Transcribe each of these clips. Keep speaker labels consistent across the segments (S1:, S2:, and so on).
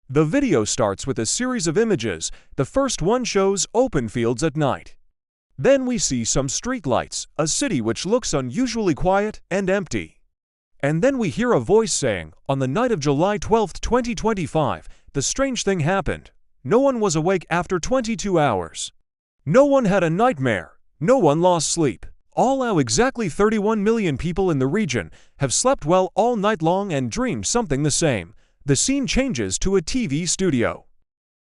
S1: The video starts with a series of images. The first one shows open fields at night. Then we see some streetlights, a city which looks unusually quiet and empty. And then we hear a voice saying, "On the night of July 12, 2025, the strange thing happened. No one was awake after 22 hours. No one had a nightmare. No one lost sleep. All our exactly 31 million people in the region have slept well all night long and dreamed something the same." The scene changes to a TV studio.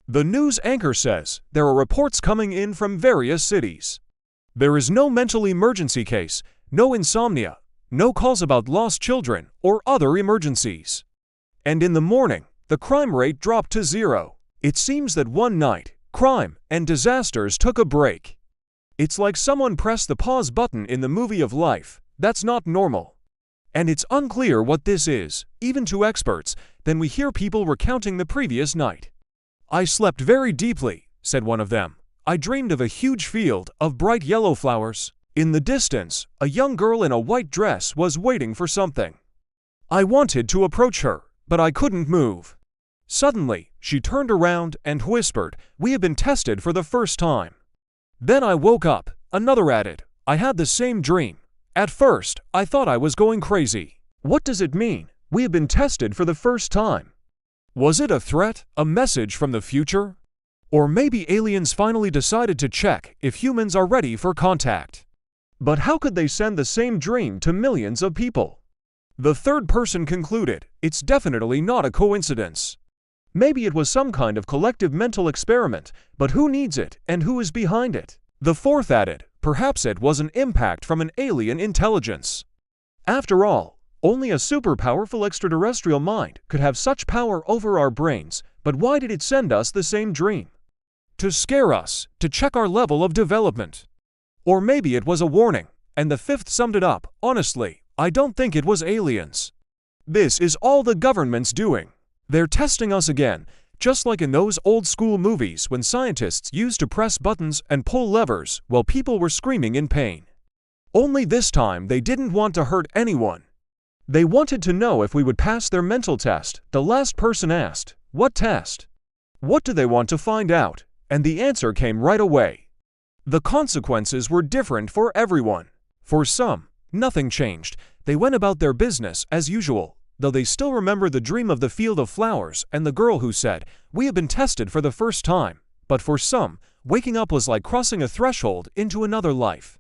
S1: The news anchor says there are reports coming in from various cities. There is no mental emergency case, no insomnia, no calls about lost children or other emergencies. And in the morning, the crime rate dropped to 0. It seems that one night, crime and disasters took a break. It's like someone pressed the pause button in the movie of life. That's not normal. And it's unclear what this is, even to experts. Then we hear people recounting the previous night. "I slept very deeply," said one of them. "I dreamed of a huge field of bright yellow flowers. In the distance, a young girl in a white dress was waiting for something. I wanted to approach her, but I couldn't move. Suddenly, she turned around and whispered, 'We have been tested for the first time.' Then I woke up," another added. "I had the same dream. At first, I thought I was going crazy. What does it mean? We have been tested for the first time. Was it a threat, a message from the future? Or maybe aliens finally decided to check if humans are ready for contact. But how could they send the same dream to millions of people?" The third person concluded, "It's definitely not a coincidence. Maybe it was some kind of collective mental experiment, but who needs it and who is behind it?" The fourth added, "Perhaps it was an impact from an alien intelligence. After all, only a super powerful extraterrestrial mind could have such power over our brains, but why did it send us the same dream? To scare us, to check our level of development. Or maybe it was a warning." And the fifth summed it up, "Honestly, I don't think it was aliens. This is all the government's doing. They're testing us again, just like in those old school movies when scientists used to press buttons and pull levers while people were screaming in pain. Only this time they didn't want to hurt anyone. They wanted to know if we would pass their mental test." The last person asked, "What test? What do they want to find out?" And the answer came right away. The consequences were different for everyone. For some, nothing changed. They went about their business as usual, though they still remember the dream of the field of flowers and the girl who said, "We have been tested for the first time." But for some, waking up was like crossing a threshold into another life.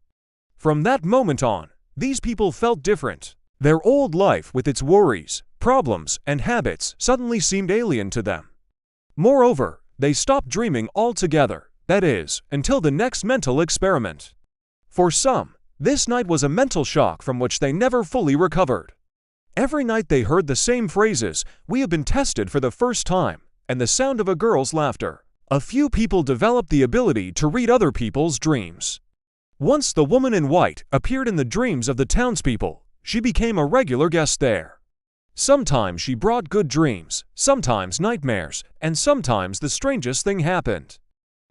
S1: From that moment on, these people felt different. Their old life with its worries, problems, and habits suddenly seemed alien to them. Moreover, they stopped dreaming altogether, that is, until the next mental experiment. For some, this night was a mental shock from which they never fully recovered. Every night they heard the same phrases, "We have been tested for the first time," and the sound of a girl's laughter. A few people developed the ability to read other people's dreams. Once the woman in white appeared in the dreams of the townspeople. She became a regular guest there. Sometimes she brought good dreams, sometimes nightmares, and sometimes the strangest thing happened.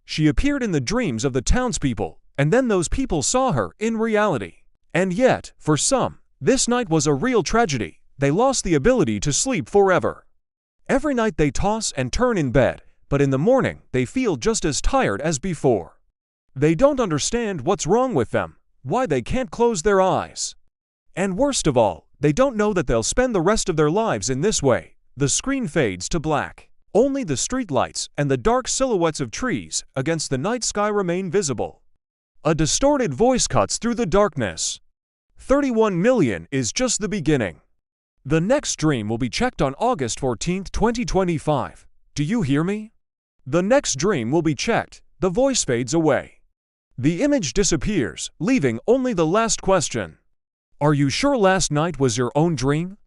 S1: She appeared in the dreams of the townspeople, and then those people saw her in reality. And yet, for some, this night was a real tragedy. They lost the ability to sleep forever. Every night they toss and turn in bed, but in the morning they feel just as tired as before. They don't understand what's wrong with them, why they can't close their eyes. And worst of all, they don't know that they'll spend the rest of their lives in this way. The screen fades to black. Only the streetlights and the dark silhouettes of trees against the night sky remain visible. A distorted voice cuts through the darkness. 31 million is just the beginning. The next dream will be checked on August 14, 2025. Do you hear me? The next dream will be checked. The voice fades away. The image disappears, leaving only the last question. Are you sure last night was your own dream?